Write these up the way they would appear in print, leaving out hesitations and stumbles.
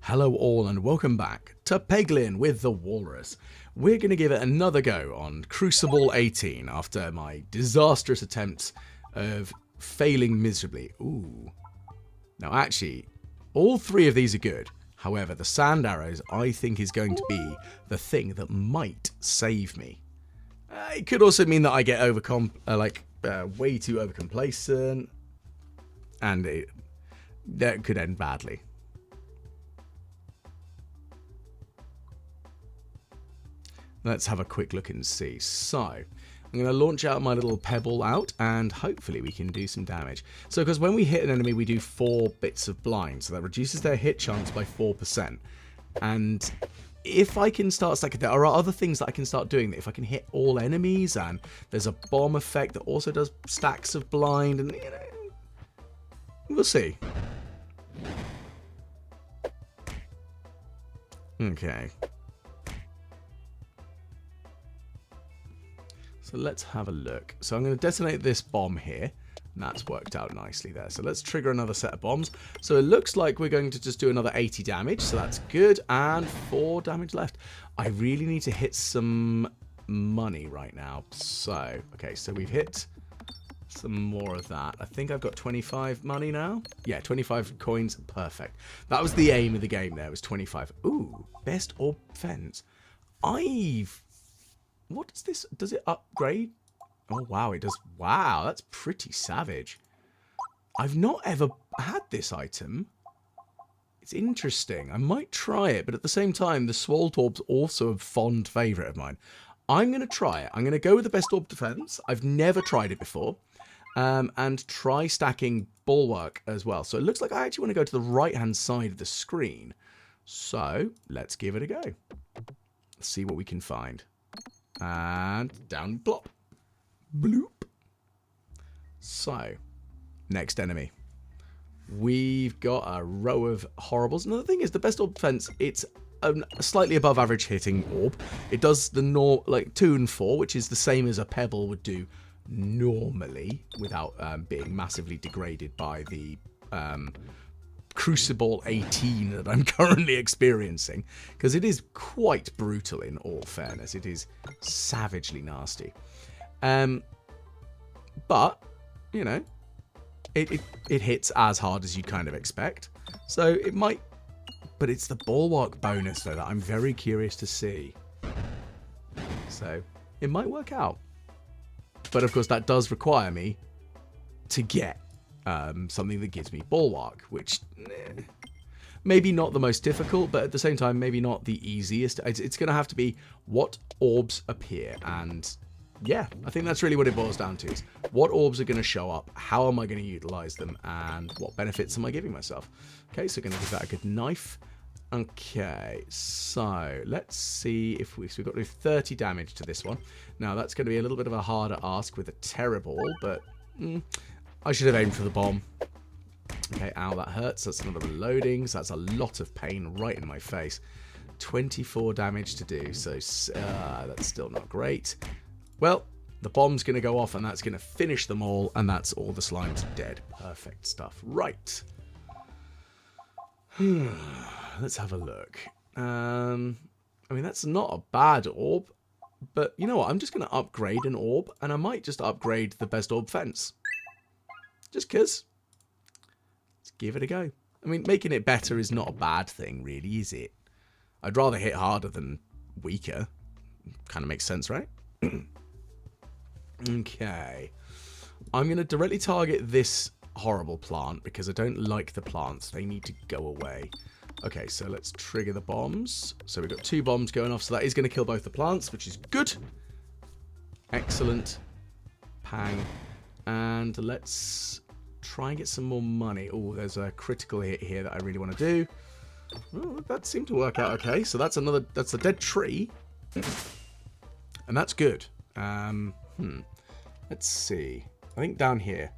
Hello all and welcome back to Peglin with the Walrus. We're going to give it another go on Crucible 18 after my disastrous attempts of failing miserably. Ooh. Now actually, all three of these are good. However, the sand arrows I think is going to be the thing that might save me. It could also mean that I get way too overcomplacent, and that could end badly. Let's have a quick look and see. So, I'm going to launch out my little pebble out, and hopefully we can do some damage. So, because when we hit an enemy, we do 4 bits of blind, so that reduces their hit chance by 4%. And if I can start stacking, there are other things that I can start doing. That if I can hit all enemies, and there's a bomb effect that also does stacks of blind, and we'll see. Okay. So let's have a look. So I'm going to detonate this bomb here. And that's worked out nicely there. So let's trigger another set of bombs. So it looks like we're going to just do another 80 damage. So that's good. And 4 damage left. I really need to hit some money right now. So, okay. So we've hit some more of that. I think I've got 25 money now. Yeah, 25 coins. Perfect. That was the aim of the game there. Was 25. Ooh, best orb fence. What is this? Does it upgrade? Oh, wow, it does. Wow, that's pretty savage. I've not ever had this item. It's interesting. I might try it, but at the same time, the Swolled Orb's also a fond favourite of mine. I'm going to try it. I'm going to go with the best orb defense. I've never tried it before. And try stacking Bulwark as well. So it looks like I actually want to go to the right-hand side of the screen. So let's give it a go. Let's see what we can find. And down plop. Bloop. So, next enemy. We've got a row of horribles. Now the thing is, the best orb defense, it's a slightly above average hitting orb. It does the 2 and 4, which is the same as a pebble would do normally, without being massively degraded by the Crucible 18 that I'm currently experiencing, because it is quite brutal in all fairness. It is savagely nasty. But, you know, it hits as hard as you'd kind of expect. So it might, but it's the Bulwark bonus though that I'm very curious to see. So it might work out. But of course that does require me to get something that gives me Bulwark, which maybe not the most difficult, but at the same time maybe not the easiest. It's going to have to be what orbs appear, and yeah, I think that's really what it boils down to, is what orbs are going to show up, how am I going to utilize them, and what benefits am I giving myself. Okay, so going to give that a good knife. Okay, so let's see if we've got to do 30 damage to this one. Now that's going to be a little bit of a harder ask with a terrible, but I should have aimed for the bomb. Okay, ow, that hurts. That's another loading. So that's a lot of pain right in my face. 24 damage to do, so that's still not great. Well, the bomb's going to go off, and that's going to finish them all, and that's all the slimes dead. Perfect stuff. Right. Let's have a look. I mean, that's not a bad orb, but you know what? I'm just going to upgrade an orb, and I might just upgrade the best orb fence. Just because. Let's give it a go. I mean, making it better is not a bad thing, really, is it? I'd rather hit harder than weaker. Kind of makes sense, right? Okay. I'm going to directly target this horrible plant because I don't like the plants. They need to go away. Okay, so let's trigger the bombs. So we've got 2 bombs going off, so that is going to kill both the plants, which is good. Excellent. Pang. And let's try and get some more money. Oh, there's a critical hit here that I really want to do. Oh, that seemed to work out okay. So that's a dead tree. And that's good. Let's see. I think down here.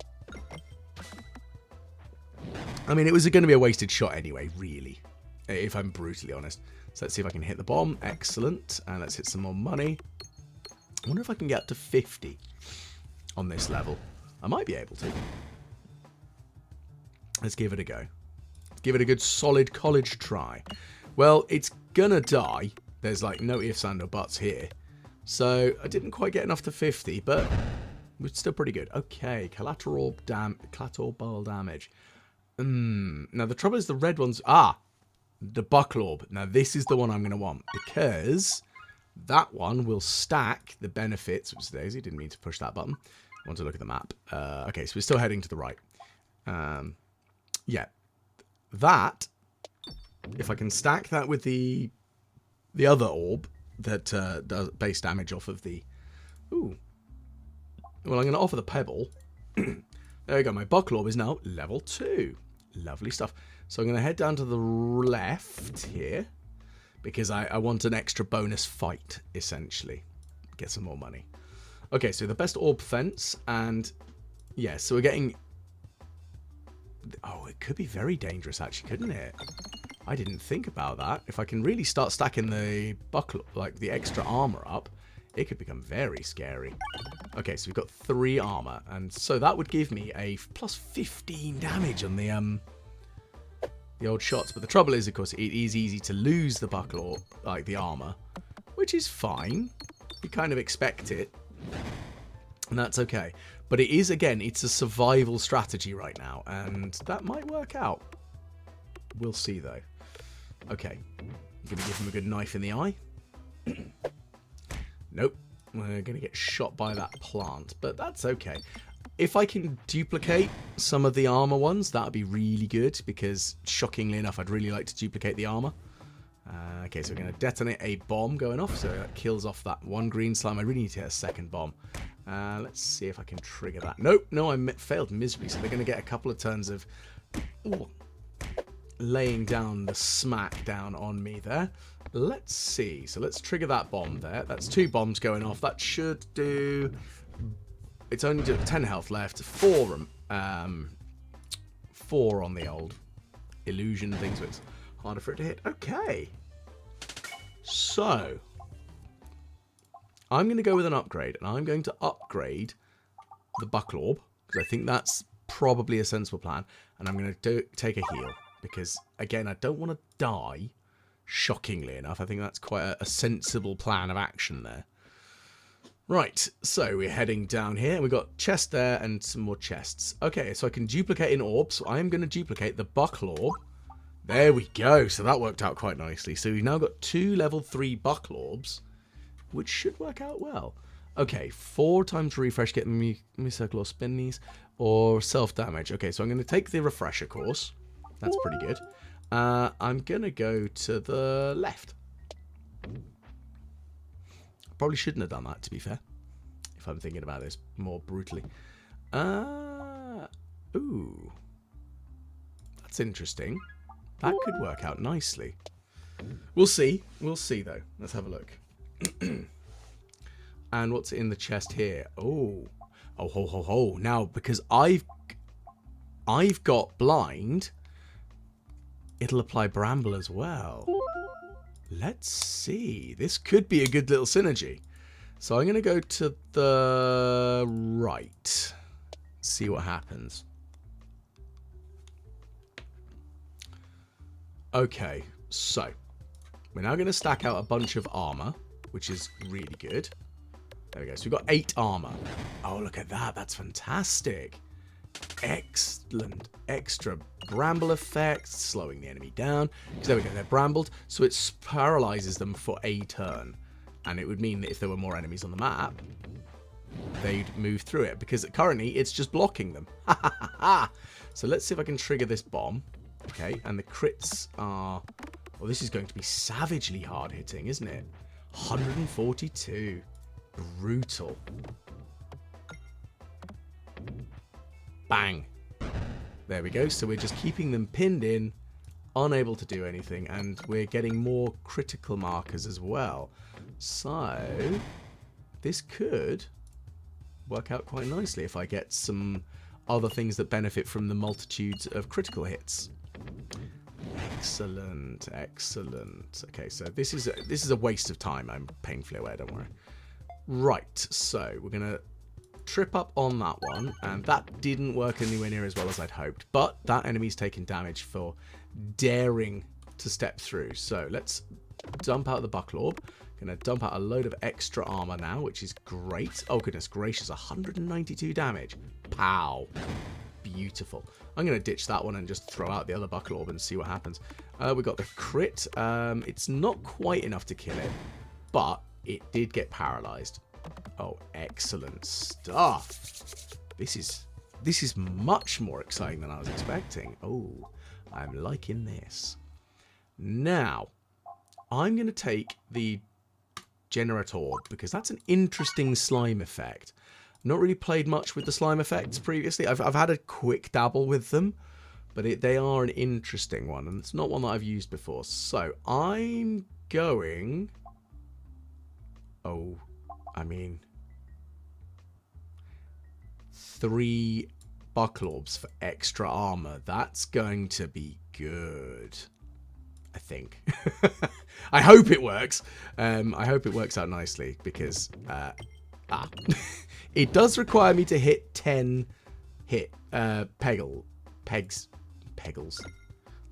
I mean, it was going to be a wasted shot anyway, really, if I'm brutally honest. So let's see if I can hit the bomb. Excellent. And let's hit some more money. I wonder if I can get up to 50 on this level. I might be able to. Let's give it a go. give it a good solid college try. Well, it's gonna die. There's like no ifs and no buts here. So I didn't quite get enough to 50, but it's still pretty good. Okay, collateral bile damage. Now the trouble is the red ones. The buckle orb. Now this is the one I'm gonna want because that one will stack the benefits. Oops, Daisy, didn't mean to push that button. I want to look at the map. Okay, so we're still heading to the right. Yeah, that. If I can stack that with the other orb that does base damage off of the... Ooh. Well, I'm going to offer the pebble. There we go. My buckle orb is now level 2. Lovely stuff. So I'm going to head down to the left here because I want an extra bonus fight, essentially. Get some more money. Okay, so the best orb fence, and yeah, so we're getting... Oh, it could be very dangerous, actually, couldn't it? I didn't think about that. If I can really start stacking the buckle, like the extra armor up, it could become very scary. Okay, so we've got 3 armor, and so that would give me a plus 15 damage on the old shots. But the trouble is, of course, it is easy to lose the buckle or like the armor, which is fine. You kind of expect it, and that's okay. But it is, again, it's a survival strategy right now, and that might work out. We'll see, though. Okay, I'm going to give him a good knife in the eye. Nope, we're going to get shot by that plant, but that's okay. If I can duplicate some of the armor ones, that would be really good, because shockingly enough, I'd really like to duplicate the armor. Okay, so we're going to detonate a bomb going off, so that kills off that one green slime. I really need to hit a second bomb. Let's see if I can trigger that. Nope, no, I failed miserably, so they're going to get a couple of turns of laying down the smack down on me there. Let's see. So let's trigger that bomb there. That's 2 bombs going off. That should do... It's only 10 health left. 4 on the old illusion thing, so it's harder for it to hit. Okay. So I'm going to go with an upgrade, and I'm going to upgrade the buckle orb, because I think that's probably a sensible plan, and I'm going to take a heal, because, again, I don't want to die, shockingly enough. I think that's quite a sensible plan of action there. Right, so we're heading down here. We've got chest there and some more chests. Okay, so I can duplicate an orb, so I'm going to duplicate the buckle orb. There we go. So that worked out quite nicely. So we've now got 2 level 3 buckle orbs, which should work out well. Okay, 4 times refresh, get me circle or spin these, or self-damage. Okay, so I'm going to take the refresher course. That's pretty good. I'm going to go to the left. Probably shouldn't have done that, to be fair, if I'm thinking about this more brutally. Ooh. That's interesting. That could work out nicely. We'll see. We'll see, though. Let's have a look. And what's in the chest here? Oh. Oh, ho, ho, ho. Now, because I've got blind, it'll apply bramble as well. Let's see. This could be a good little synergy. So I'm going to go to the right. See what happens. Okay, so we're now going to stack out a bunch of armor, which is really good. There we go. So we've got 8 armor. Oh, look at that. That's fantastic. Excellent. Extra bramble effect, slowing the enemy down. Because there we go, they're brambled, so it paralyzes them for a turn. And it would mean that if there were more enemies on the map, they'd move through it. Because currently, it's just blocking them. So let's see if I can trigger this bomb. Okay, and the crits are... Well, this is going to be savagely hard hitting, isn't it? 142. Brutal. Bang. There we go. So we're just keeping them pinned in, unable to do anything, and we're getting more critical markers as well. So this could work out quite nicely if I get some other things that benefit from the multitudes of critical hits. Excellent, excellent. Okay, so this is a waste of time. I'm painfully aware, don't worry. Right, so we're gonna trip up on that one, and that didn't work anywhere near as well as I'd hoped, but that enemy's taken damage for daring to step through. So let's dump out the buckle orb. Going to dump out a load of extra armor now, which is great. Oh, goodness gracious, 192 damage. Pow. Beautiful. I'm going to ditch that one and just throw out the other buckle orb and see what happens. We got the crit. It's not quite enough to kill it, but it did get paralyzed. Oh, excellent stuff. This is much more exciting than I was expecting. Oh, I'm liking this. Now, I'm going to take the Generator, because that's an interesting slime effect. Not really played much with the slime effects previously. I've had a quick dabble with them, but they are an interesting one, and it's not one that I've used before. So I'm going... Oh, I mean... 3 buckle orbs for extra armor. That's going to be good. I think. I hope it works. I hope it works out nicely because it does require me to hit 10 peggles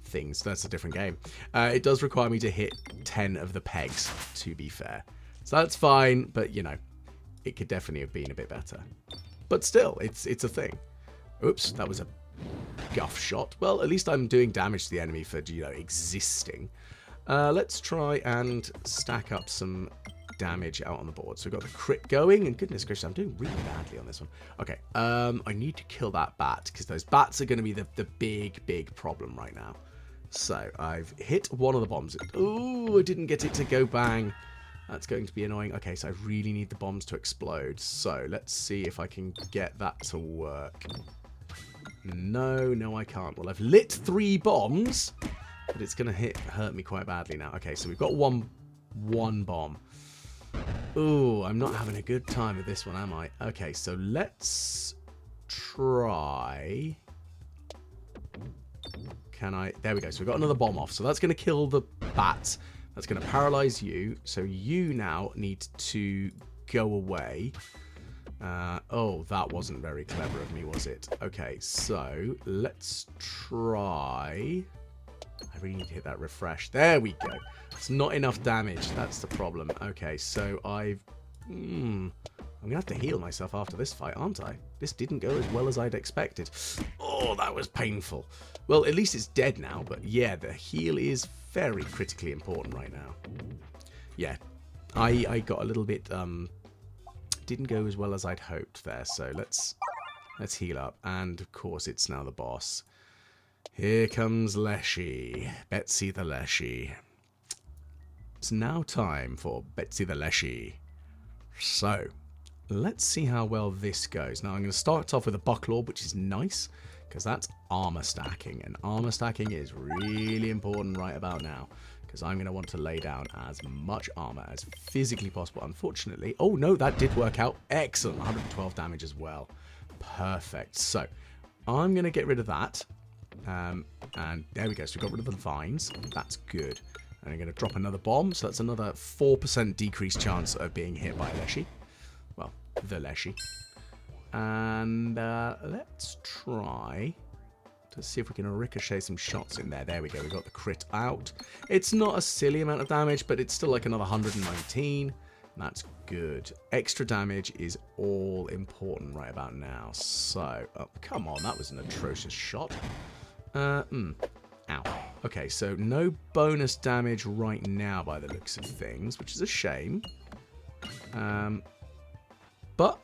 things. That's a different game. It does require me to hit 10 of the pegs, to be fair. So that's fine, but you know, it could definitely have been a bit better. But still, it's a thing. Oops, that was a guff shot. Well, at least I'm doing damage to the enemy for, you know, existing. Let's try and stack up some damage out on the board. So we've got the crit going, and goodness gracious, I'm doing really badly on this one. Okay, I need to kill that bat, because those bats are going to be the big problem right now. So I've hit one of the bombs. Ooh, I didn't get it to go bang. That's going to be annoying. Okay, so I really need the bombs to explode. So let's see if I can get that to work. No, I can't. Well, I've lit 3 bombs, but it's going to hurt me quite badly now. Okay, so we've got one bomb. Ooh, I'm not having a good time with this one, am I? Okay, so let's try... There we go. So we've got another bomb off. So that's going to kill the bat. That's going to paralyze you. So you now need to go away. Oh, that wasn't very clever of me, was it? Okay, so let's try... I really need to hit that refresh. There we go. It's not enough damage. That's the problem. Okay, so I'm going to have to heal myself after this fight, aren't I? This didn't go as well as I'd expected. Oh, that was painful. Well, at least it's dead now, but yeah, the heal is very critically important right now. Yeah, I got a little bit... didn't go as well as I'd hoped there, so let's heal up. And, of course, it's now the boss. Here comes Leshy. Betsy the Leshy. It's now time for Betsy the Leshy. So, let's see how well this goes. Now, I'm going to start off with a buckle orb, which is nice, because that's armor stacking. And armor stacking is really important right about now, because I'm going to want to lay down as much armor as physically possible. Unfortunately... Oh, no, that did work out. Excellent. 112 damage as well. Perfect. So, I'm going to get rid of that. And there we go. So we got rid of the vines. That's good. And I'm going to drop another bomb. So that's another 4% decreased chance of being hit by Leshy. Well, the Leshy. And let's try to see if we can ricochet some shots in there. There we go. We got the crit out. It's not a silly amount of damage, but it's still like another 119. That's good. Extra damage is all important right about now. So, oh, come on. That was an atrocious shot. Ow. Okay, so no bonus damage right now by the looks of things, which is a shame. But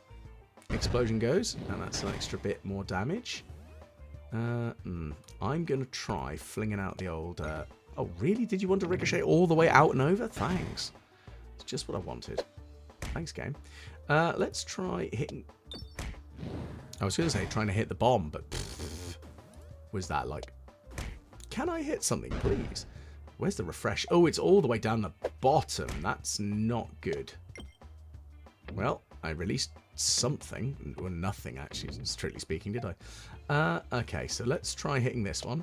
explosion goes, and that's an extra bit more damage. I'm going to try flinging out the old... Oh, really? Did you want to ricochet all the way out and over? Thanks. It's just what I wanted. Thanks, game. Let's try hitting... I was going to say trying to hit the bomb, but... Was that like... Can I hit something, please? Where's the refresh? Oh, it's all the way down the bottom. That's not good. Well, I released something. Well, nothing, actually, strictly speaking, did I? Okay, so let's try hitting this one.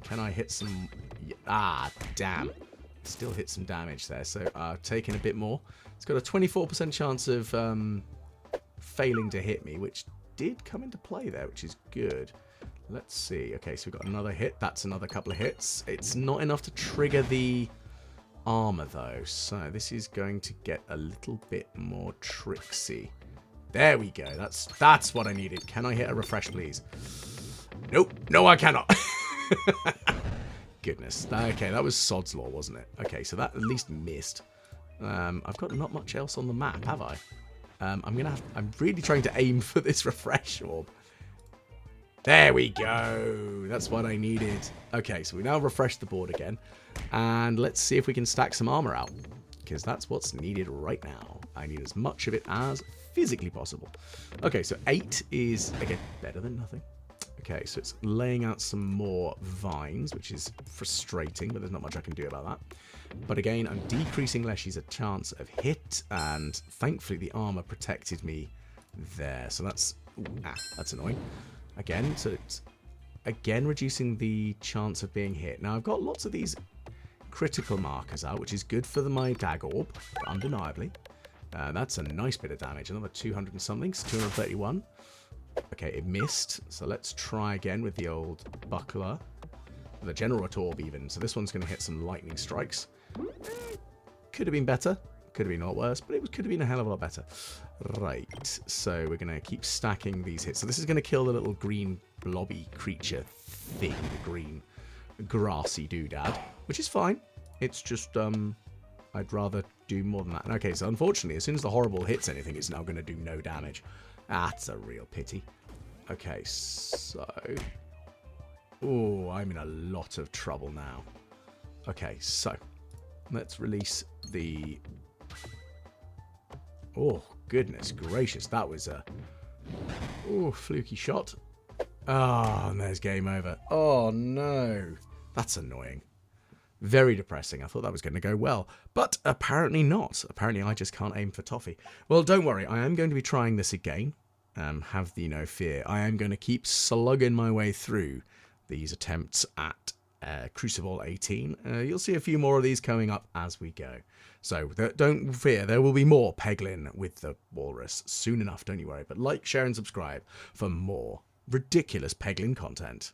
Can I hit some... Ah, damn. Still hit some damage there. So, taking a bit more. It's got a 24% chance of failing to hit me, which did come into play there, which is good. Let's see. Okay, so we've got another hit. That's another couple of hits. It's not enough to trigger the armor, though. So this is going to get a little bit more tricksy. There we go. That's what I needed. Can I hit a refresh, please? Nope. No, I cannot. Goodness. Okay, that was Sod's Law, wasn't it? Okay, so that at least missed. I've got not much else on the map, have I? I'm really trying to aim for this refresh orb. There we go. That's what I needed. Okay, so we now refresh the board again. And let's see if we can stack some armor out. Because that's what's needed right now. I need as much of it as physically possible. Okay, so 8 is, again, better than nothing. Okay, so it's laying out some more vines, which is frustrating, but there's not much I can do about that. But again, I'm decreasing Leshy's chance of hit, and thankfully the armor protected me there. So that's annoying. Again, so it's again reducing the chance of being hit. Now I've got lots of these critical markers out, which is good for my dag orb, undeniably. That's a nice bit of damage. Another 200 and something, 231. Okay, it missed. So let's try again with the old buckler. The general orb even. So this one's going to hit some lightning strikes. Could have been better. Could have been a lot worse, but it could have been a hell of a lot better. Right, so we're going to keep stacking these hits. So this is going to kill the little green blobby creature thing, the green grassy doodad, which is fine. It's just, I'd rather do more than that. Okay, so unfortunately, as soon as the horrible hits anything, it's now going to do no damage. That's a real pity. Okay, so... Oh, I'm in a lot of trouble now. Okay, so let's release the... Oh, goodness gracious. That was a... Oh, fluky shot. Oh, and there's game over. Oh, no. That's annoying. Very depressing. I thought that was going to go well. But apparently not. Apparently I just can't aim for toffee. Well, don't worry. I am going to be trying this again. Have thee no fear. I am going to keep slugging my way through these attempts at Crucible 18. You'll see a few more of these coming up as we go. So don't fear, there will be more Peglin with the Walrus soon enough, don't you worry. But like, share and subscribe for more ridiculous Peglin content.